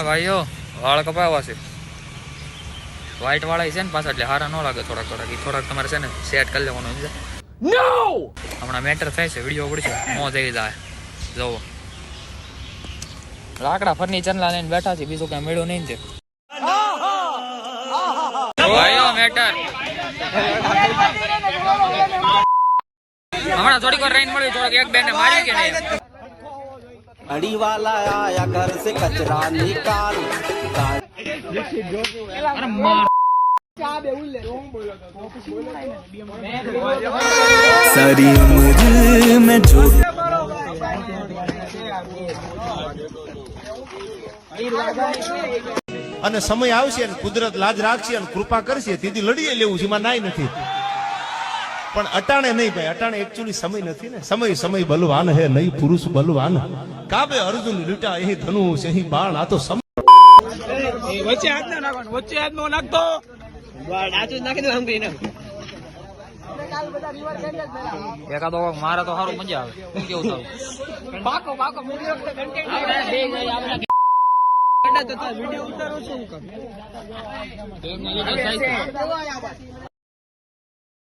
ભાઈઓ વાળ કપાવવા છે વ્હાઈટ વાળા છે ને પાછા એટલે હારા ન લાગે થોડાક તમારે છે ને સેટ કરી લેવાનું સમજે નો હમણાં મેટર થાય છે વિડીયો પડશે નો જઈ જાય જોવો લાકડા ફર્નિચરના લઈને બેઠા છે બીજું કઈ મેળ્યું નહીં છે ભાઈઓ મેટર હમણાં થોડીક વાર રહીને મળ્યું થોડોક એક બેને માર્યું કે નહીં अड़ी वाला आया घर से कचरा निकाल सारी उम्र में जो અને સમય આવશે અને કુદરત લાજ રાખશે અને કૃપા કરશે તેથી લડીએ લેવું છે એમાં નાય નથી પણ અટાણે નહીં ભાઈ અટાણે એકચ્યુઅલી સમય નથી ને સમય બલવાન હે નહીં પુરુષ બલવાન કાબે અર્જુન લીટા અહીં ધનુષ અહીં બાણ આ તો સમય વચ્ચે હાથ ના નાખવાનો વચ્ચે હાથ નો નાખતો ડાચું નાખી દો હંગરી ને એકાદો મારે તો સારું મજા આવે શું કેવું થાવ પાકો વિડીયો ઉતારો છું